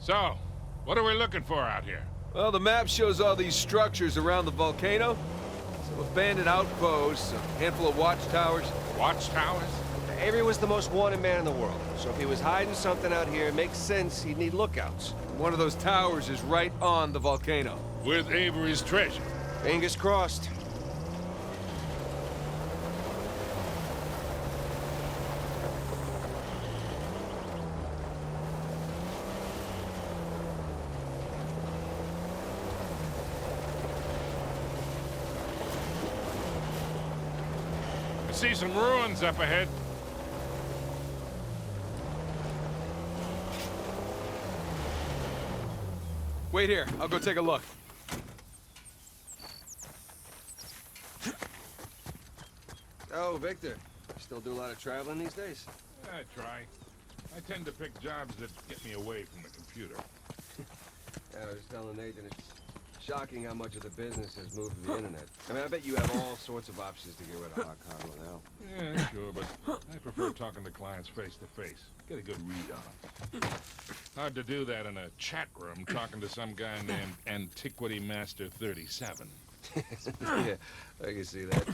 So, what are we looking for out here? Well, the map shows all these structures around the volcano. Some abandoned outposts, a handful of watchtowers. Watchtowers? Avery was the most wanted man in the world, so if he was hiding something out here, it makes sense he'd need lookouts. One of those towers is right on the volcano. With Avery's treasure. Fingers crossed. I see some ruins up ahead. Wait here, I'll go take a look. Oh, Victor. Still do a lot of traveling these days? I try. I tend to pick jobs that get me away from the computer. Yeah, I was telling Nathan, it's shocking how much of the business has moved to the internet. I mean, I bet you have all sorts of options to get rid of hot cargo now. Yeah, sure, but I prefer talking to clients face to face. Get a good read on them. Hard to do that in a chat room talking to some guy named Antiquity Master 37. Yeah, I can see that.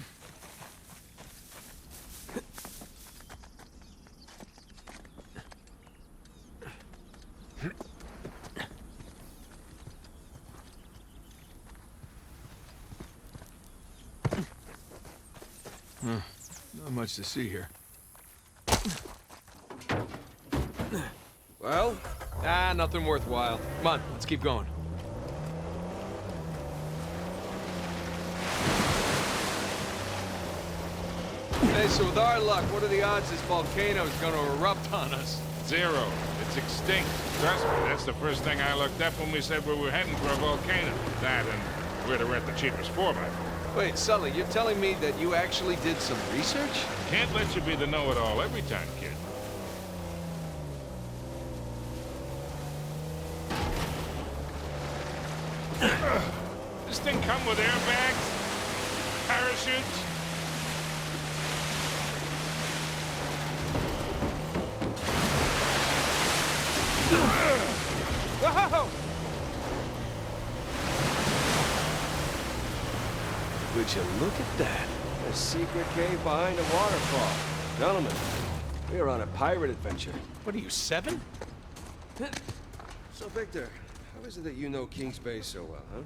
Not much to see here. Well? Nothing worthwhile. Come on, let's keep going. Hey, so with our luck, what are the odds this volcano is gonna erupt on us? 0. It's extinct. Trust me, that's the first thing I looked up when we said we were heading for a volcano. That and where to rent the cheapest 4x4. Wait, Sully, you're telling me that you actually did some research? Can't let you be the know-it-all every time, kid. This thing come with airbags? Parachutes? Whoa! Would you look at that? A secret cave behind a waterfall. Gentlemen, we are on a pirate adventure. What are you, 7? So, Victor, how is it that you know King's Bay so well, huh?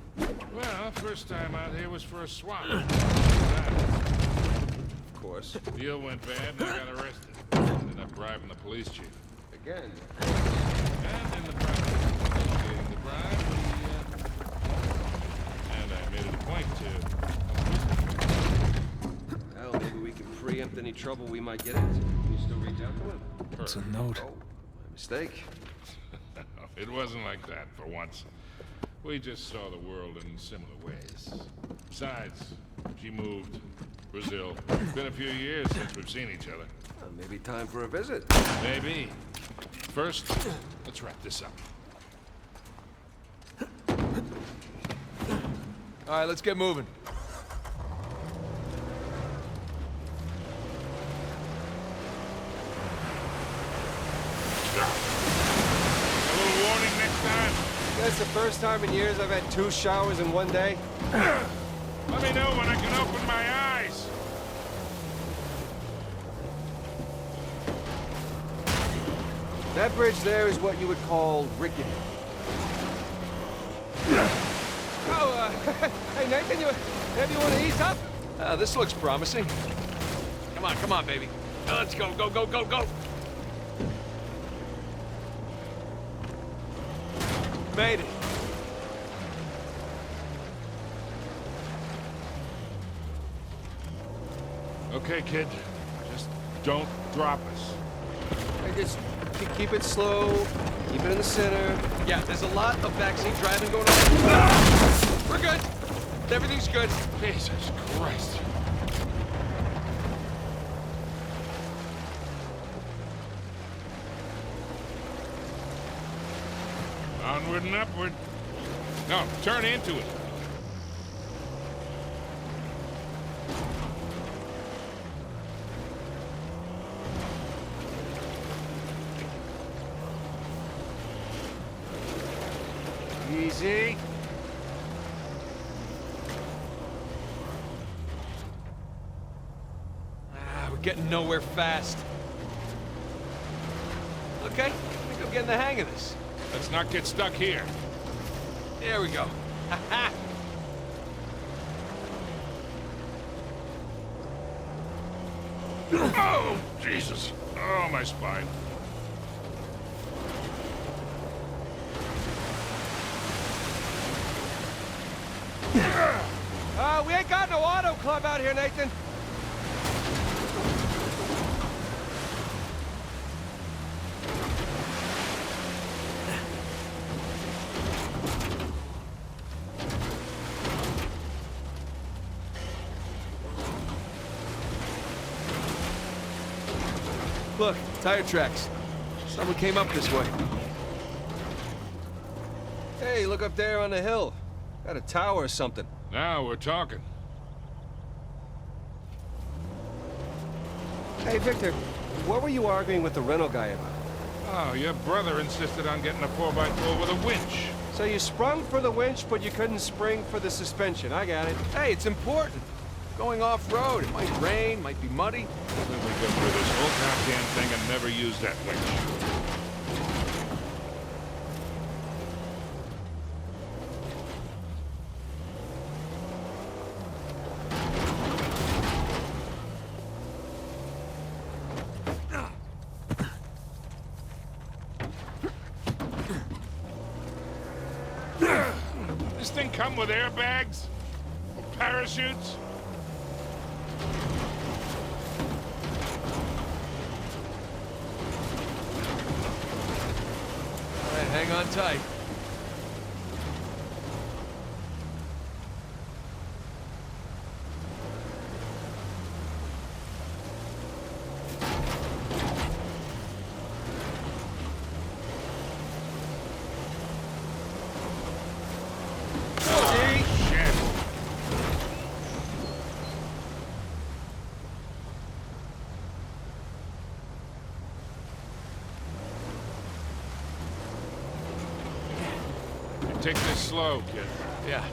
Well, first time out here was for a swap. Of course. Deal went bad and I got arrested. Ended up bribing the police chief. Again. And in the process of negotiating the bribe, and I made it a point to... Well, maybe we can preempt any trouble we might get into. Can you still reach out to him? It's a note. Oh, my mistake. It wasn't like that, for once. We just saw the world in similar ways. Besides, she moved. Brazil. It's been a few years since we've seen each other. Maybe time for a visit. Maybe. First, let's wrap this up. All right, let's get moving. A little warning next time. That's the first time in years I've had 2 showers in one day. Let me know when I can open my eyes. That bridge there is what you would call rickety. Oh, hey Nathan, maybe you want to ease up? This looks promising. Come on, baby. Let's go, go. Made it. Okay, kid. Just don't drop us. Hey, just keep it slow, keep it in the center. Yeah, there's a lot of backseat driving going on. We're good. Everything's good. Jesus Christ. Onward and upward. No, turn into it. See? We're getting nowhere fast. Okay, I think I'm getting the hang of this. Let's not get stuck here. There we go. Ha-ha! Oh, Jesus. Oh, my spine. We ain't got no auto club out here, Nathan. Look, tire tracks. Someone came up this way. Hey, look up there on the hill. Got a tower or something. Now we're talking. Hey, Victor, what were you arguing with the rental guy about? Oh, your brother insisted on getting a 4x4 with a winch. So you sprung for the winch, but you couldn't spring for the suspension. I got it. Hey, it's important. Going off-road, it might rain, might be muddy. Then we go through this whole goddamn thing and never use that winch. This thing come with airbags? Or parachutes? All right, hang on tight. Take this slow, kid. Yeah.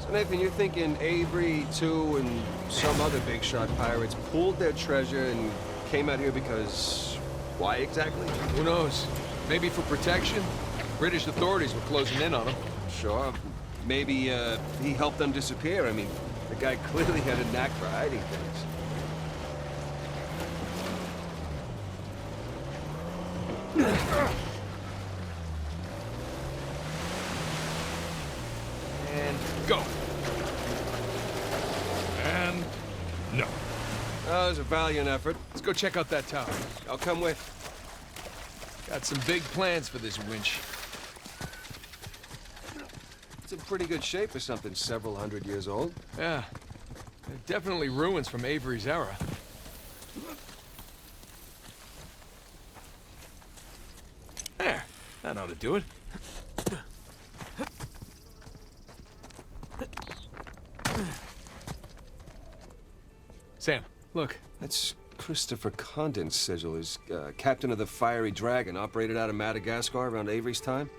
So, Nathan, you're thinking Avery, too, and some other big shot pirates pulled their treasure and came out here because... why exactly? Who knows? Maybe for protection? British authorities were closing in on them. Sure. Maybe, he helped them disappear. I mean, the guy clearly had a knack for hiding things. And go. And no. Oh, it was a valiant effort. Let's go check out that tower. I'll come with. Got some big plans for this winch. It's in pretty good shape for something several hundred years old. Yeah. They're definitely ruins from Avery's era. There. That ought to do it. Sam, look. That's Christopher Condon's sigil. He's captain of the Fiery Dragon, operated out of Madagascar around Avery's time.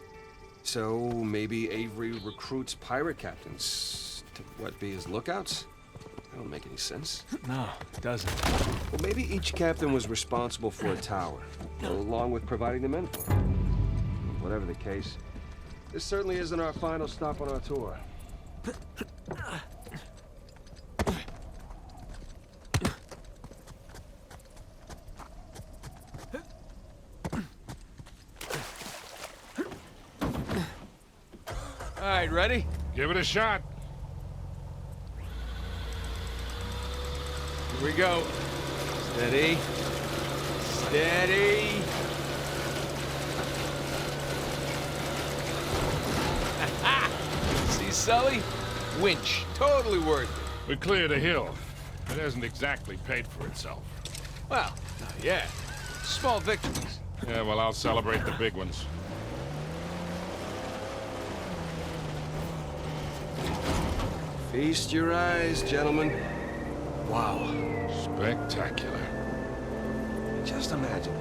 So maybe Avery recruits pirate captains to, what, be his lookouts? That don't make any sense. No, it doesn't. Well, maybe each captain was responsible for a tower, along with providing the men for it. Whatever the case, this certainly isn't our final stop on our tour. All right, ready? Give it a shot. Here we go. Steady. Steady. See, Sully? Winch. Totally worth it. We cleared a hill. It hasn't exactly paid for itself. Well, yeah. Small victories. Yeah, well, I'll celebrate the big ones. Feast your eyes, gentlemen. Wow. Spectacular. Just imagine.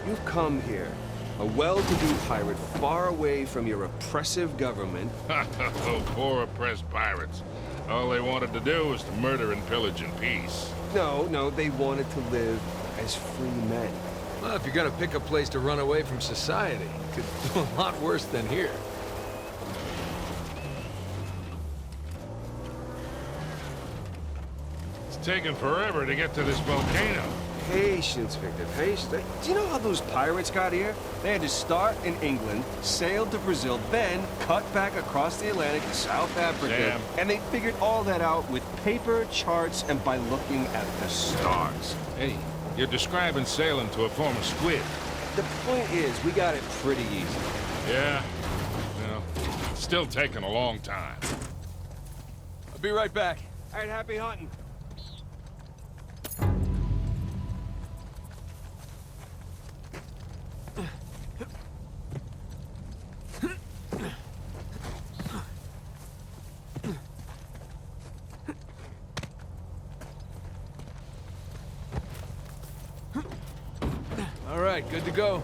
You've come here, a well-to-do pirate far away from your oppressive government. Oh, poor oppressed pirates. All they wanted to do was to murder and pillage in peace. No, they wanted to live as free men. Well, if you're gonna pick a place to run away from society, you could do a lot worse than here. It's taken forever to get to this volcano. Patience, Victor, patience. Do you know how those pirates got here? They had to start in England, sailed to Brazil, then cut back across the Atlantic to South Africa. Sam. And they figured all that out with paper, charts, and by looking at the stars. Hey, you're describing sailing to a former squid. The point is, we got it pretty easy. Yeah, well, it's still taking a long time. I'll be right back. All right, happy hunting. All right, good to go.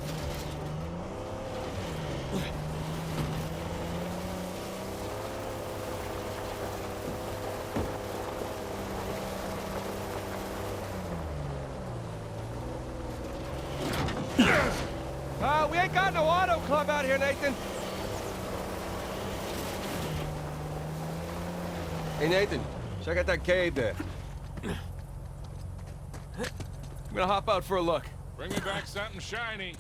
We ain't got no auto club out here, Nathan. Hey, Nathan, check out that cave there. I'm gonna hop out for a look. Bring me back something shiny.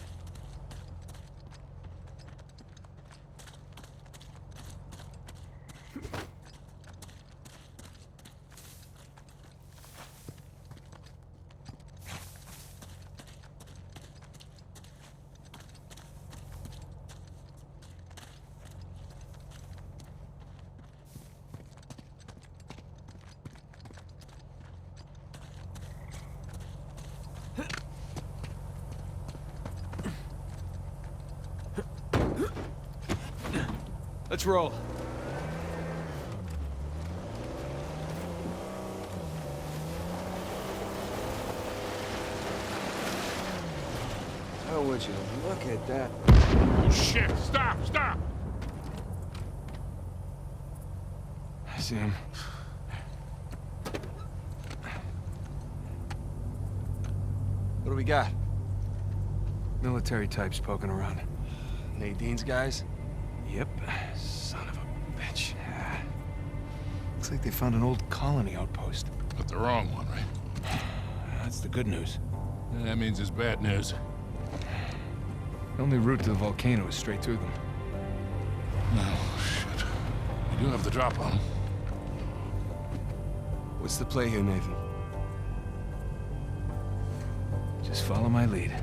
Let's roll. Oh, would you look at that? Oh, shit! Stop! Stop! I see him. What do we got? Military types poking around. Nadine's guys? Yep. Son of a bitch. Yeah. Looks like they found an old colony outpost. But the wrong one, right? That's the good news. That means it's bad news. The only route to the volcano is straight through them. Oh, shit. We do have the drop on them. What's the play here, Nathan? Just follow my lead.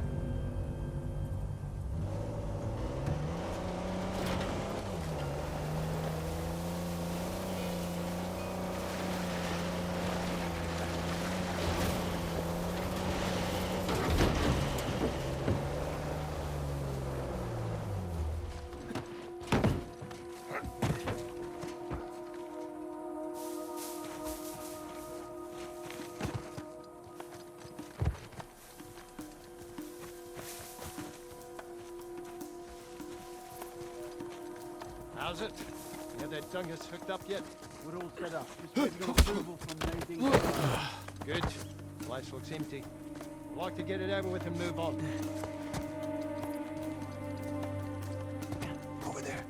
How's it? You have that dungus hooked up yet? We're all set up. Just waiting on approval from Nadine. Good. Place looks empty. I'd like to get it over with and move on. Over there.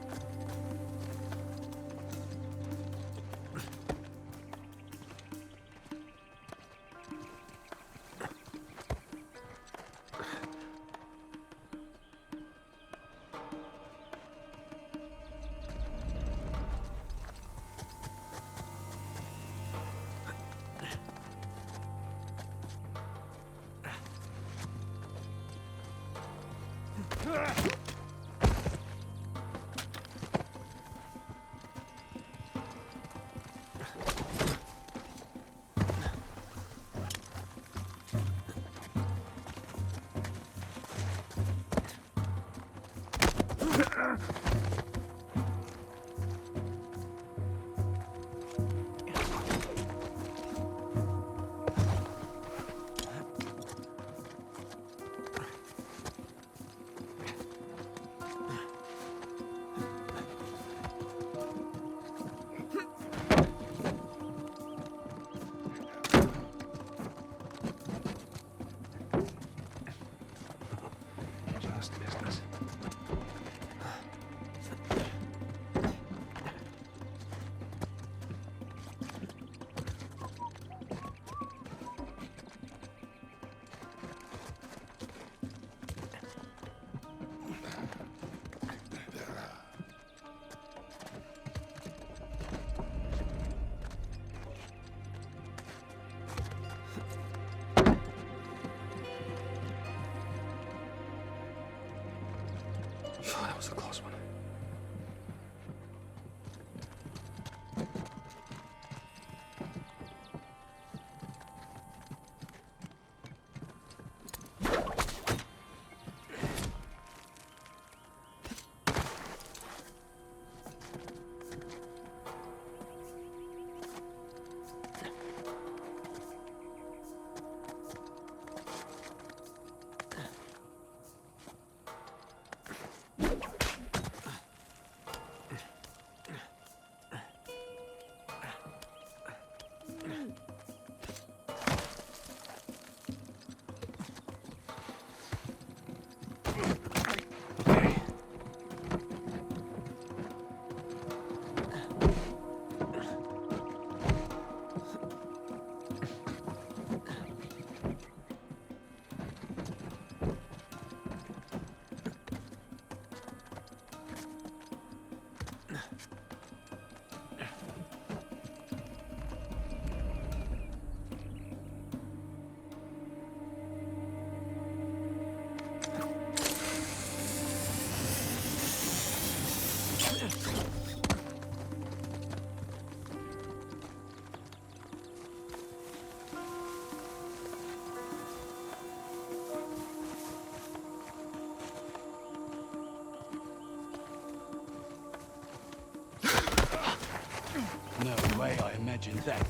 No way I imagined that.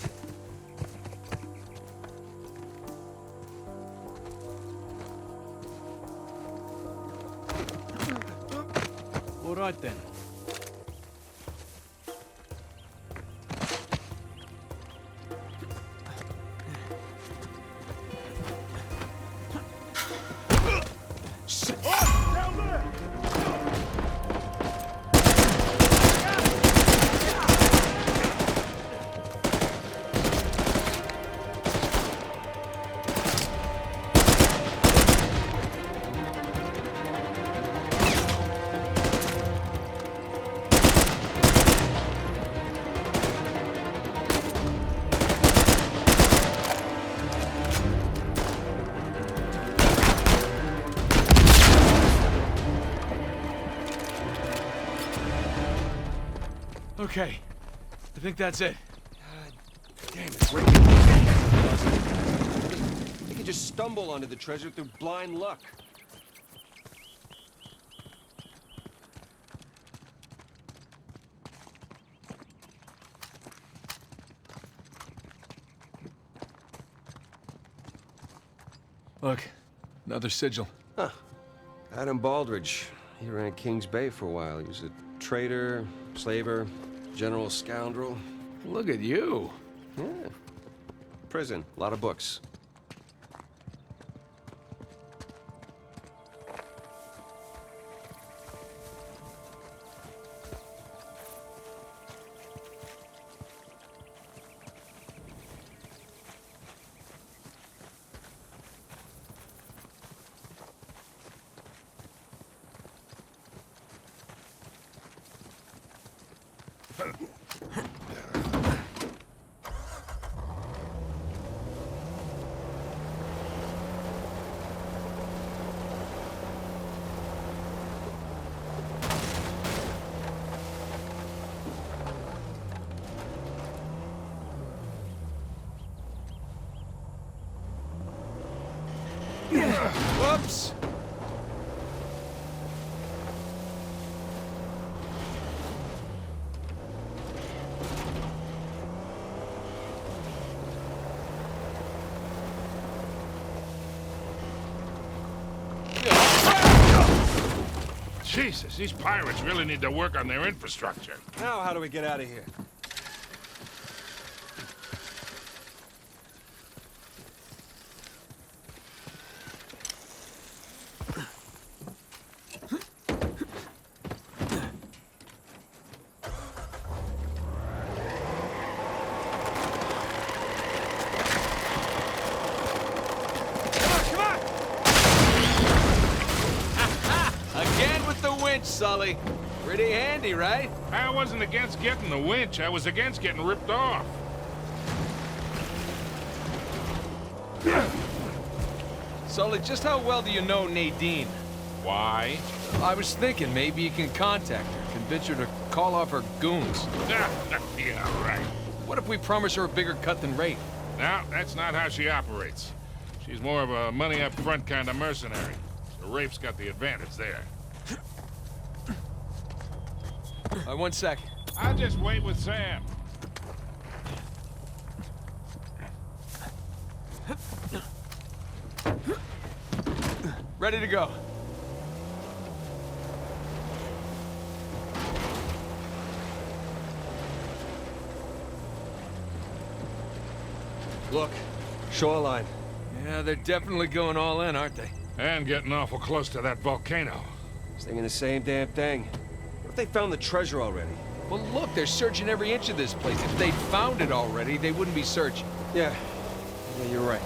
All right then. Okay. I think that's it. Damn it, Rick. They could just stumble onto the treasure through blind luck. Look, another sigil. Huh. Adam Baldridge. He ran Kings Bay for a while. He was a trader, slaver, general scoundrel. Look at you. Yeah. Prison. A lot of books. Whoops! Jesus, these pirates really need to work on their infrastructure. Now, how do we get out of here? Again with the winch, Sully. Pretty handy, right? I wasn't against getting the winch. I was against getting ripped off. Sully, just how well do you know Nadine? Why? I was thinking maybe you can contact her, convince her to call off her goons. Yeah, right. What if we promise her a bigger cut than Rafe? No, that's not how she operates. She's more of a money-up-front kind of mercenary. So Rafe's got the advantage there. One sec. I'll just wait with Sam. Ready to go. Look, shoreline. Yeah, they're definitely going all in, aren't they? And getting awful close to that volcano. Thinking the same damn thing. What if they found the treasure already? Well, look, they're searching every inch of this place. If they'd found it already, they wouldn't be searching. Yeah, you're right.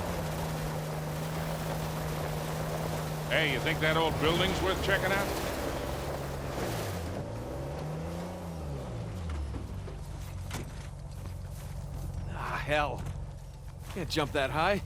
Hey, you think that old building's worth checking out? Ah, hell. Can't jump that high.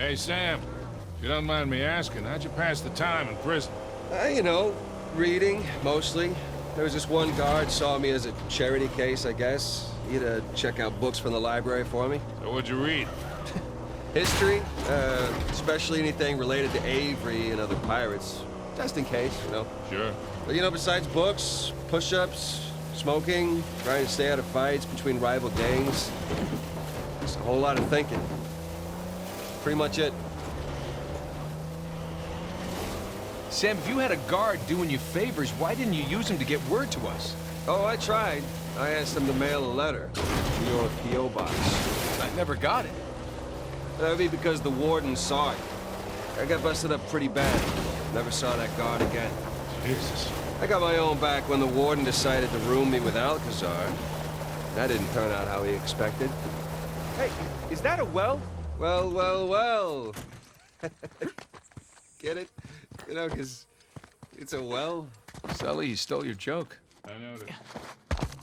Hey, Sam. If you don't mind me asking, how'd you pass the time in prison? You know, reading, mostly. There was this one guard saw me as a charity case, I guess. He'd check out books from the library for me. So what'd you read? History, especially anything related to Avery and other pirates. Just in case, you know. Sure. But, you know, besides books, push-ups, smoking, trying to stay out of fights between rival gangs, just a whole lot of thinking. Pretty much it. Sam, if you had a guard doing you favors, why didn't you use him to get word to us? Oh, I tried. I asked him to mail a letter to your P.O. box. I never got it. That would be because the warden saw it. I got busted up pretty bad. Never saw that guard again. Jesus. I got my own back when the warden decided to room me with Alcazar. That didn't turn out how he expected. Hey, is that a well? Well, well, well. Get it? You know, 'cause it's a well. Sully, you stole your joke. I know that.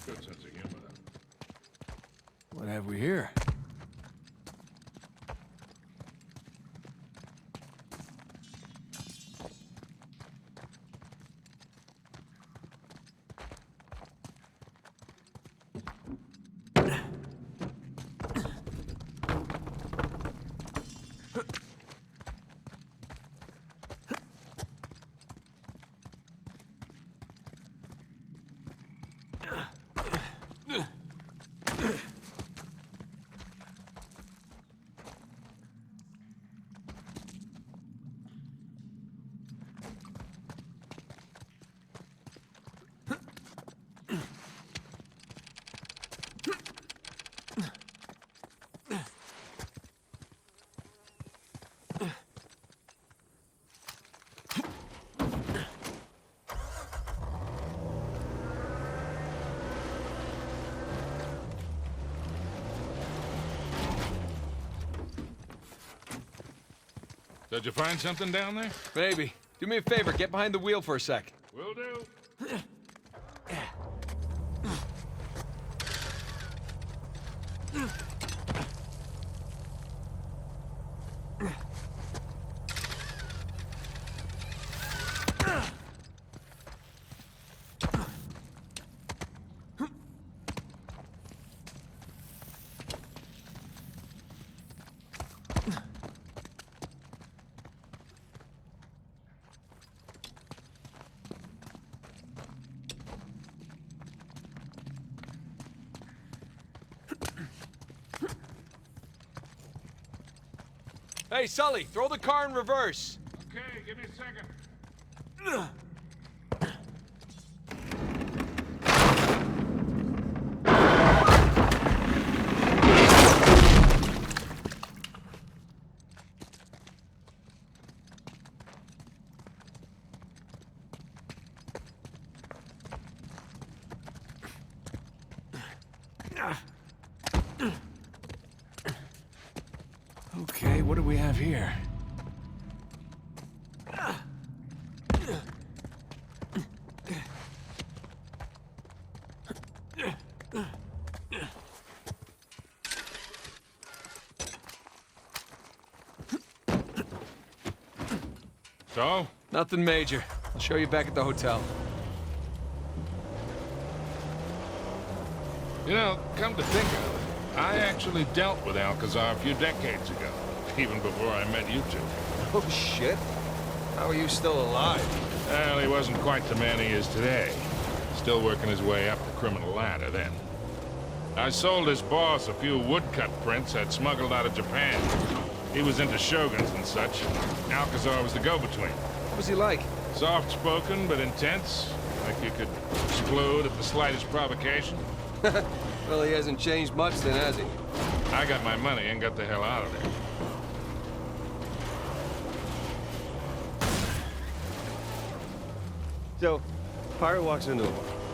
Good sense of humor, though. What have we here? Did you find something down there? Maybe. Do me a favor, get behind the wheel for a sec. Will do. Hey, Sully, throw the car in reverse. Okay, give me a second. Okay, what do we have here? So? Nothing major. I'll show you back at the hotel. You know, come to think of it, I actually dealt with Alcazar a few decades ago, even before I met you two. Oh, shit. How are you still alive? Well, he wasn't quite the man he is today. Still working his way up the criminal ladder then. I sold his boss a few woodcut prints I'd smuggled out of Japan. He was into shoguns and such. Alcazar was the go-between. What was he like? Soft-spoken but intense, like you could explode at the slightest provocation. Well, he hasn't changed much then, has he? I got my money and got the hell out of there. So, pirate walks into a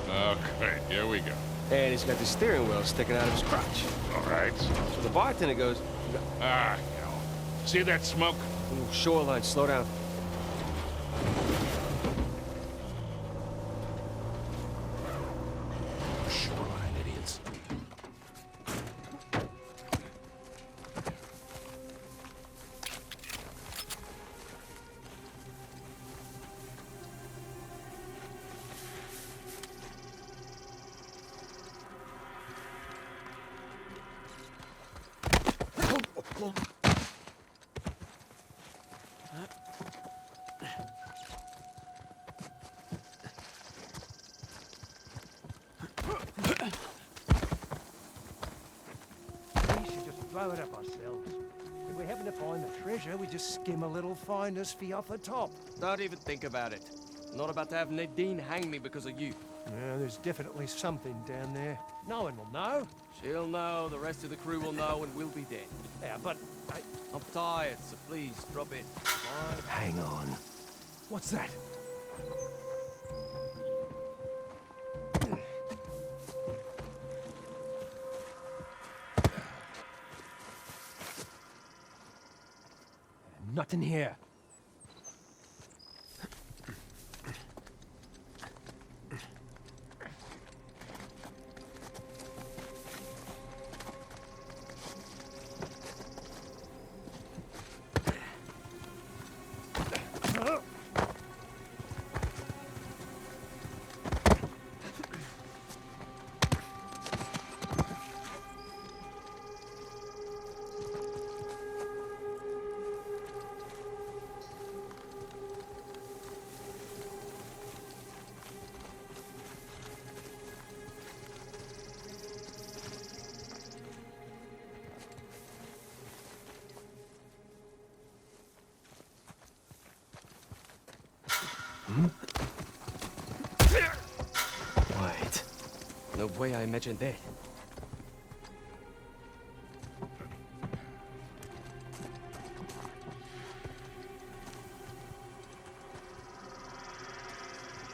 bar, Okay, here we go. and he's got the steering wheel sticking out of his crotch. All right. So the bartender goes, Ah, hell. See that smoke? "Ooh, shoreline, slow down." Shoreline idiots. blow it up ourselves. If we happen to find the treasure, we just skim a little finder's fee off the top. Don't even think about it. I'm not about to have Nadine hang me because of you. Yeah, there's definitely something down there. No one will know. She'll know, the rest of the crew will know, and we'll be dead. Yeah, but... I'm tired, so please, drop it. Hang on. What's that? Nothing here. Wait. No way I imagined that.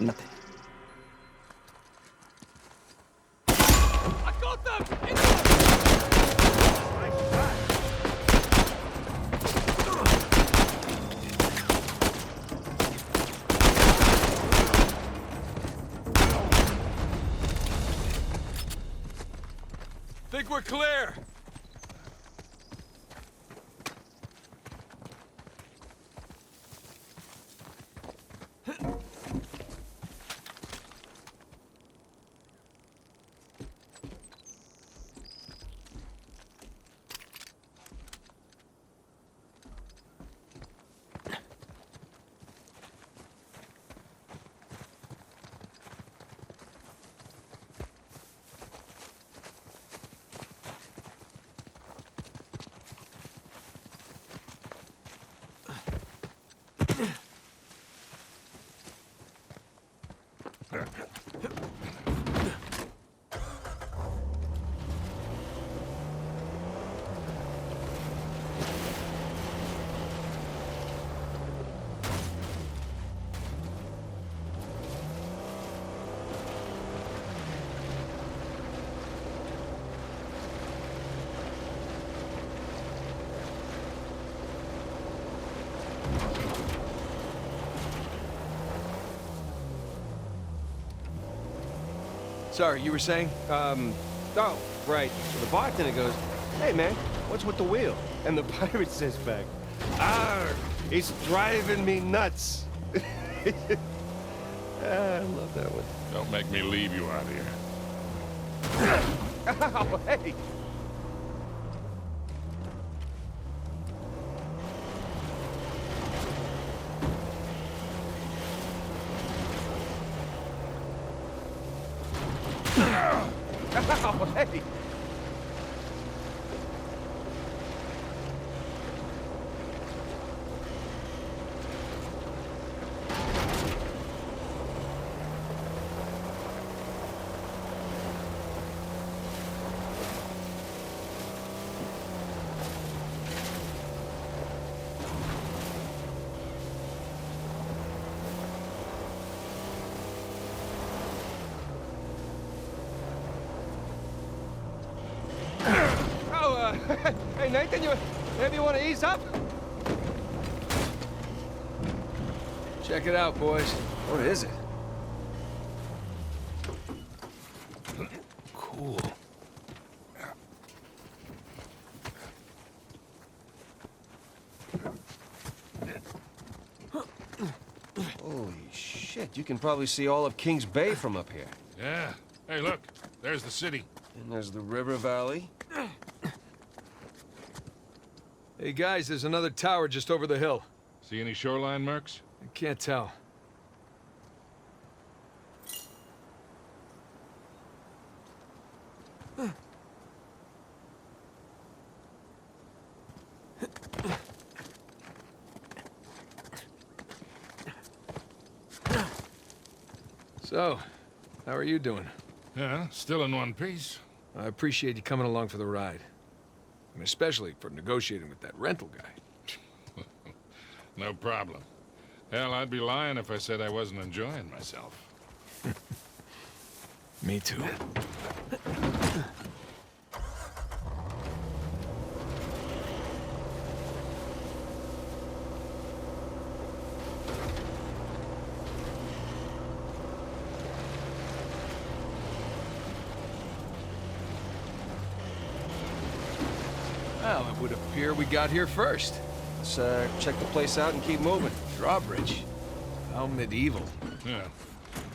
Nothing. I got them! Think we're clear. Sorry, you were saying? Oh, right. So the bartender goes, "Hey, man, what's with the wheel?" And the pirate says back, "Arr, it's driving me nuts." I love that one. Don't make me leave you out here. Ow, hey! Ow, hey! Hey, Nathan, maybe you want to ease up? Check it out, boys. What is it? Cool. Holy shit, you can probably see all of Kings Bay from up here. Yeah. Hey, look. There's the city. And there's the river valley. Hey, guys, there's another tower just over the hill. See any shoreline marks? I can't tell. So, how are you doing? Yeah, still in one piece. I appreciate you coming along for the ride. And especially for negotiating with that rental guy. No problem. Hell, I'd be lying if I said I wasn't enjoying myself. Me too. Well, it would appear we got here first. Let's check the place out and keep moving. Drawbridge. How medieval. Yeah.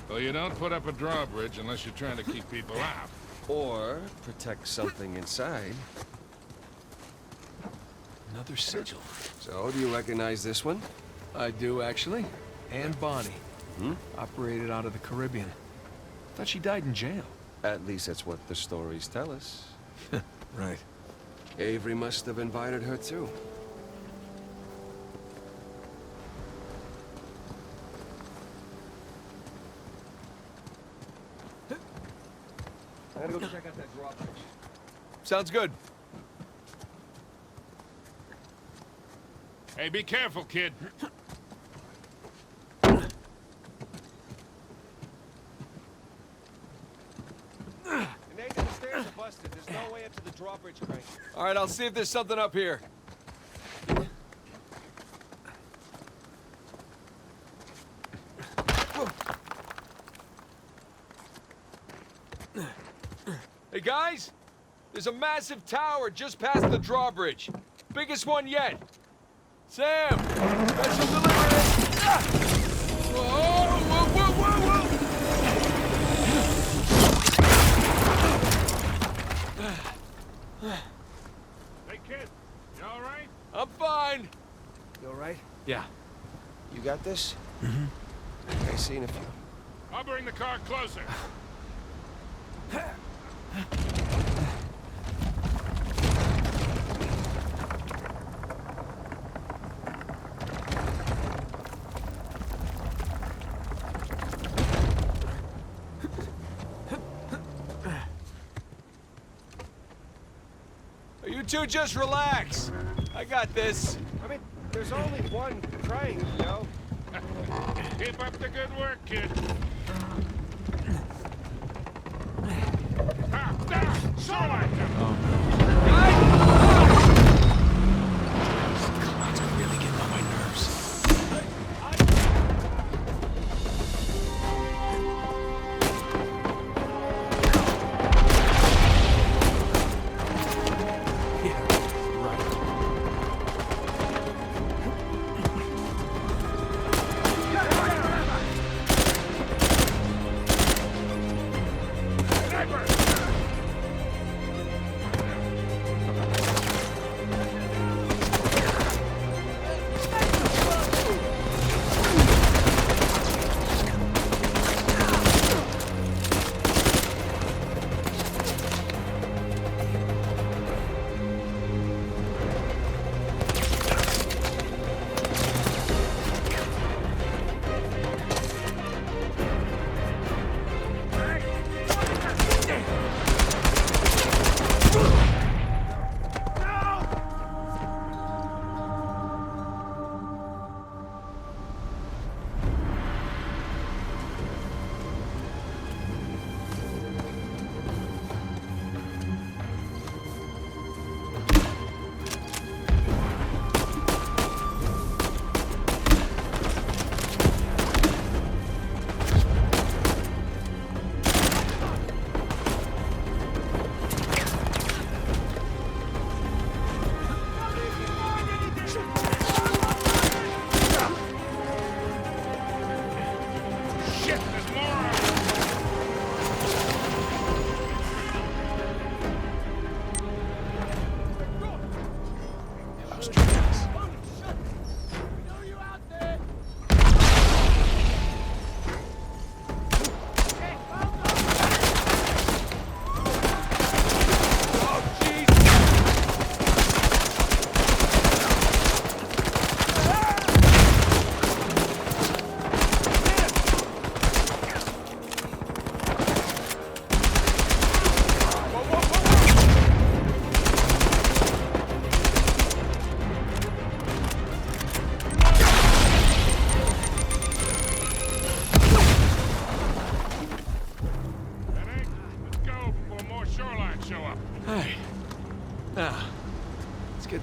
Well, you don't put up a drawbridge unless you're trying to keep people out. Or protect something inside. Another sigil. So, do you recognize this one? I do, actually. Anne Bonny. Hmm? Operated out of the Caribbean. Thought she died in jail. At least that's what the stories tell us. Right. Avery must have invited her too. I gotta go check out that drawbridge. Sounds good. Hey, be careful, kid. Nathan, the stairs are busted. There's no way up to the drawbridge crank. All right, I'll see if there's something up here. Hey, guys! There's a massive tower just past the drawbridge. Biggest one yet. Sam! Special delivery! Ah! Whoa, whoa, whoa, whoa, whoa! Hey, kid. You all right? I'm fine. You alright? Yeah. You got this? Mm-hmm. Okay, see you in a few. I'll bring the car closer. You two just relax. I got this. I mean, there's only one crank, you know? Keep up the good work, kid. So like them. It's really getting on my nerves.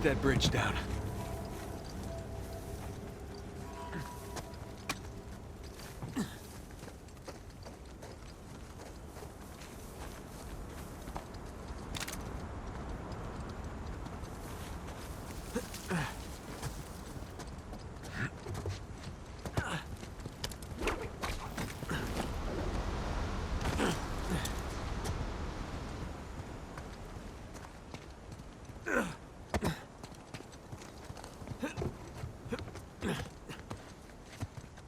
that bridge down.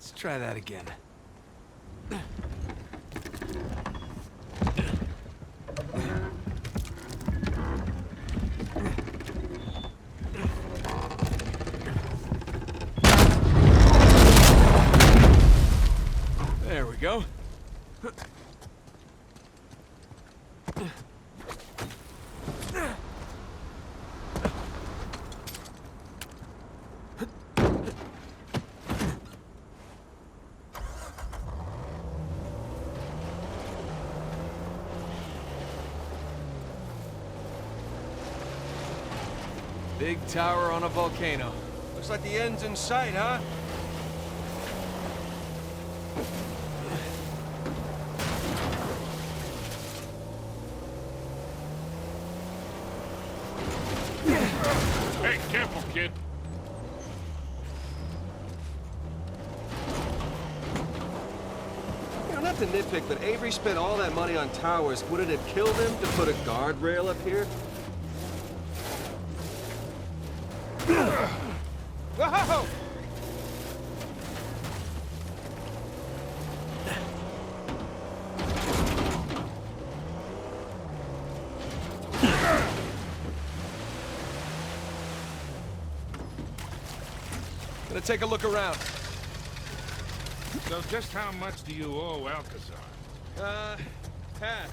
Let's try that again. There we go. Big tower on a volcano. Looks like the end's in sight, huh? Hey, careful, kid. You know, not to nitpick, but Avery spent all that money on towers. Would it have killed him to put a guardrail up here? Whoa! Gonna take a look around. So just how much do you owe Alcazar? Half.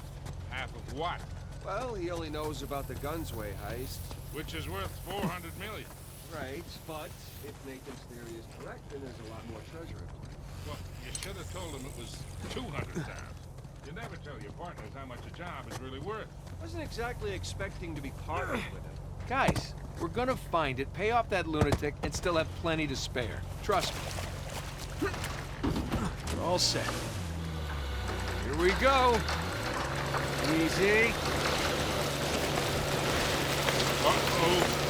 Half of what? Well, he only knows about the Gunsway heist. Which is worth 400 million. Right, but if Nathan's theory is correct, then there's a lot more treasure at play. Well, you should have told him it was 200,000. You never tell your partners how much a job is really worth. Wasn't exactly expecting to be partnered with him. Guys, we're gonna find it, pay off that lunatic, and still have plenty to spare. Trust me. We're all set. Here we go. Easy. Uh-oh.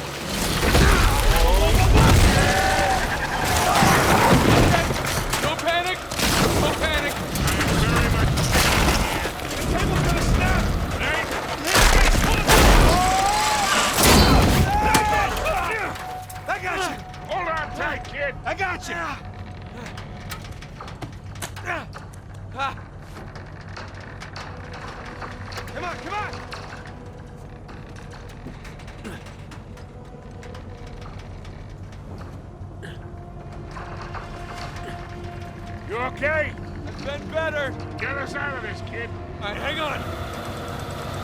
Don't panic! Don't panic! Very much. The cable's gonna snap! I got you! Hold on tight, kid. I got you! Come on, come on! You okay? I've been better! Get us out of this, kid. All right, hang on!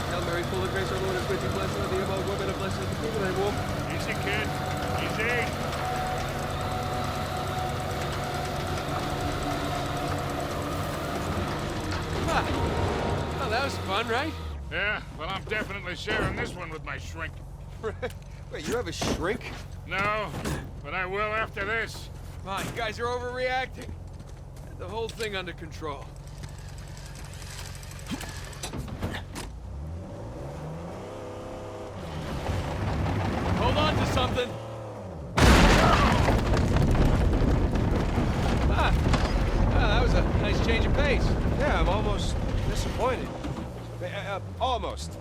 Hail Mary, full of grace, our Lord is with you, blessed are thee among women, and blessed is the fruit of thy womb. Easy, kid. Easy. Oh, that was fun, right? Yeah, well, I'm definitely sharing this one with my shrink. Wait, you have a shrink? No, but I will after this. Come on, you guys are overreacting. Get the whole thing under control. Hold on to something. That was a nice change of pace. Yeah, I'm almost disappointed. Almost.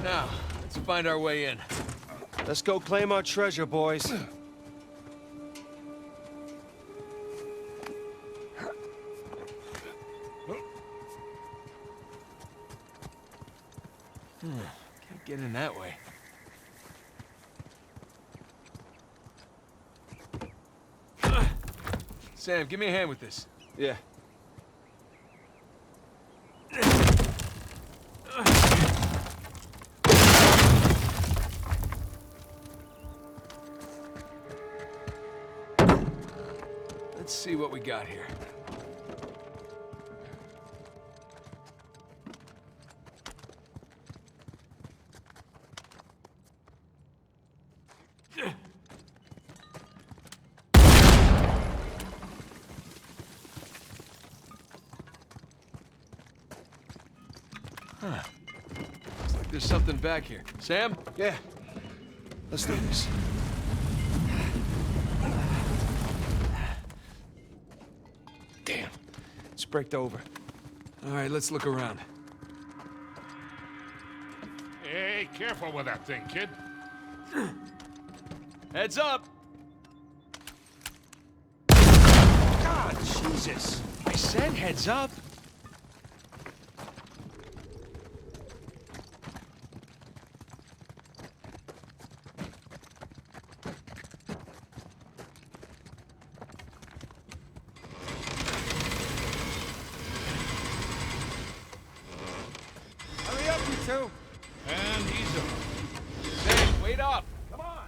Now, let's find our way in. Let's go claim our treasure, boys. Can't get in that way. Sam, give me a hand with this. Yeah. Let's see what we got here. Huh. Looks like there's something back here. Sam? Yeah. Let's do this. Damn. It's braked over. All right, let's look around. Hey, careful with that thing, kid. Heads up! God, Jesus! I said heads up! Hurry up, you two. And he's up. Sam, wait up! Come on.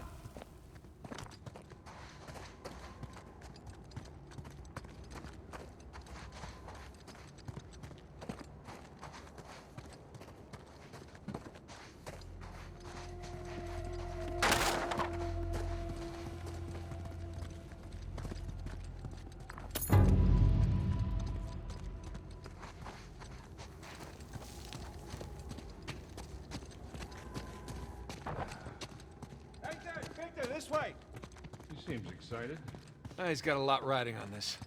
Right there, Victor, this way. He seems excited. He's got a lot riding on this.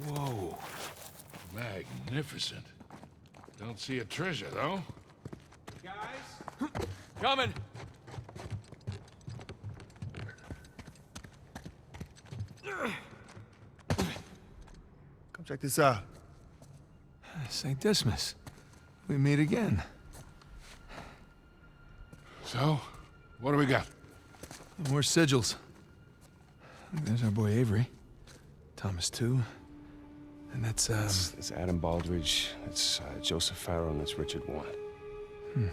Whoa. Magnificent. Don't see a treasure, though. Guys, Coming! Come check this out. St. Dismas. We meet again. So, what do we got? More sigils. There's our boy Avery. Thomas, too. And that's, That's Adam Baldridge. That's Joseph Farrow, and that's Richard Warren.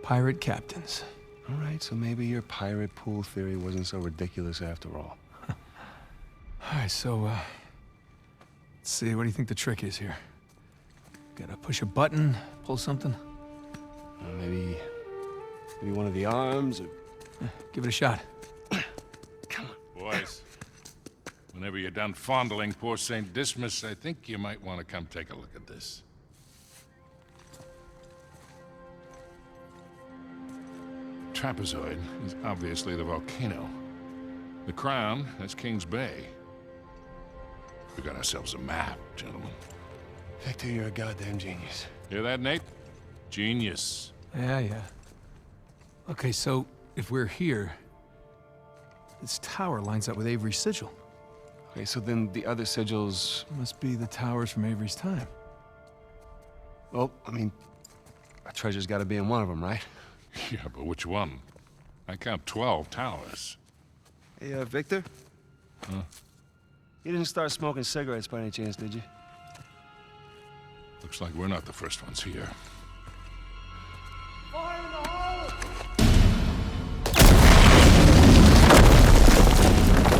pirate captains. All right, so maybe your pirate pool theory wasn't so ridiculous after all. All right, so, let's see, what do you think the trick is here? Gotta push a button, pull something? Maybe one of the arms, or... Give it a shot. Boys, whenever you're done fondling poor St. Dismas, I think you might want to come take a look at this. Trapezoid is obviously the volcano. The crown, that's King's Bay. We got ourselves a map, gentlemen. Victor, you're a goddamn genius. Hear that, Nate? Genius. Yeah. Okay, so, if we're here, this tower lines up with Avery's sigil. Okay, so then the other sigils... Must be the towers from Avery's time. Well, I mean, a treasure's gotta be in one of them, right? Yeah, but which one? I count 12 towers. Hey, Victor? Huh? You didn't start smoking cigarettes by any chance, did you? Looks like we're not the first ones here. fire in the hole.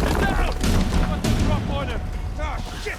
Get down! What's the drop on him? Ah, shit!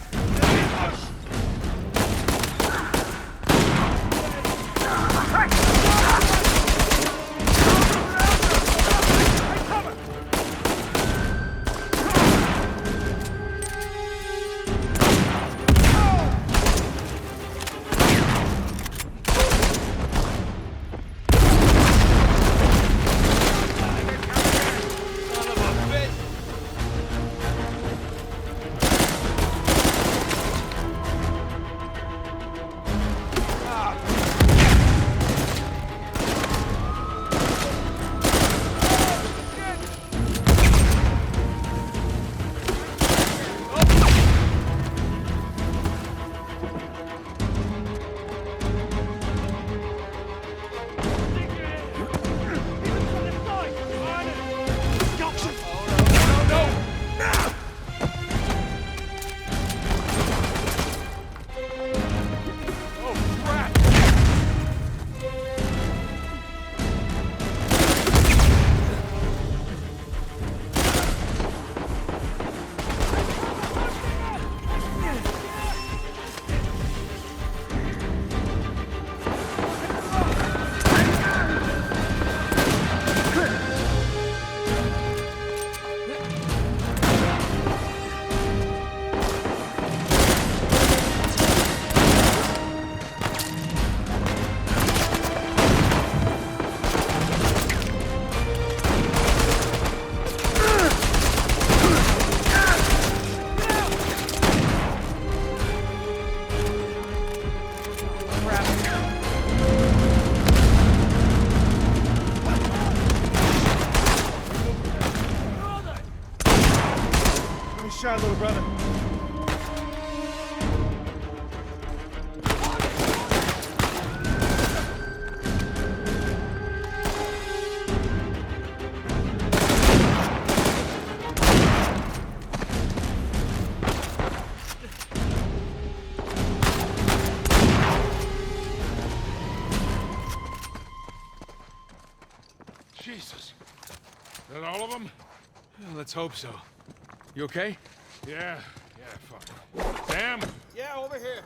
shot, little brother. Jesus. Is that all of them? Well, let's hope so. You okay? Yeah, fuck. Sam? Yeah, over here.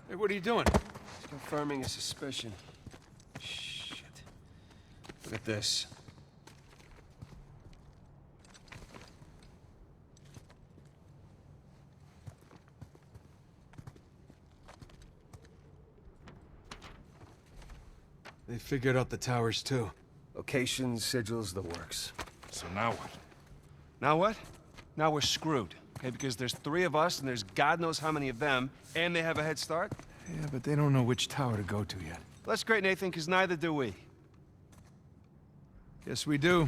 Hey, what are you doing? It's confirming a suspicion. Shit. Look at this. They figured out the towers, too. Locations, sigils, the works. So now what? Now what? Now we're screwed. Okay, because there's 3 of us, and there's God knows how many of them, and they have a head start. Yeah, but they don't know which tower to go to yet. That's great, Nathan, because neither do we. Yes, we do.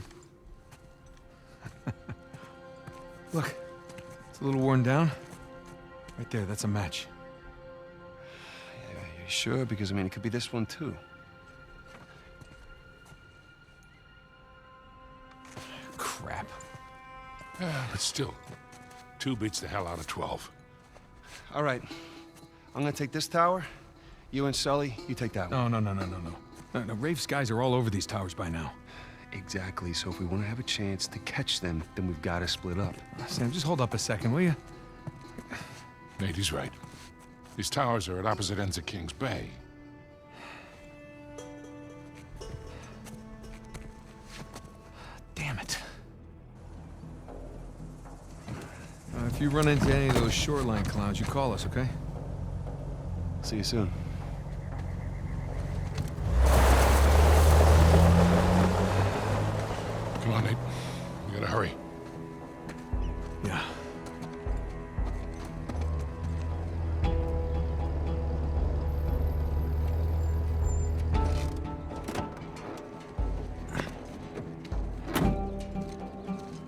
Look, it's a little worn down. Right there, that's a match. Yeah, you sure? Because, I mean, it could be this one, too. Crap. But still, 2 beats the hell out of 12. All right. I'm gonna take this tower. You and Sully, you take that one. No, Rafe's guys are all over these towers by now. Exactly. So if we want to have a chance to catch them, then we've got to split up. Sam, just hold up a second, will you? Nate, he's right. These towers are at opposite ends of King's Bay. Damn it. If you run into any of those shoreline clowns, you call us, okay? See you soon. Come on, Nate. We gotta hurry. Yeah.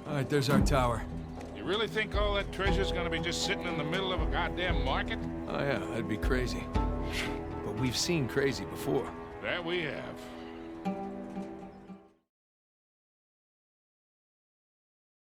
All right, there's our tower. You really think all that treasure's gonna be just sitting in the middle of a goddamn market? Oh yeah, that'd be crazy. But we've seen crazy before. That we have.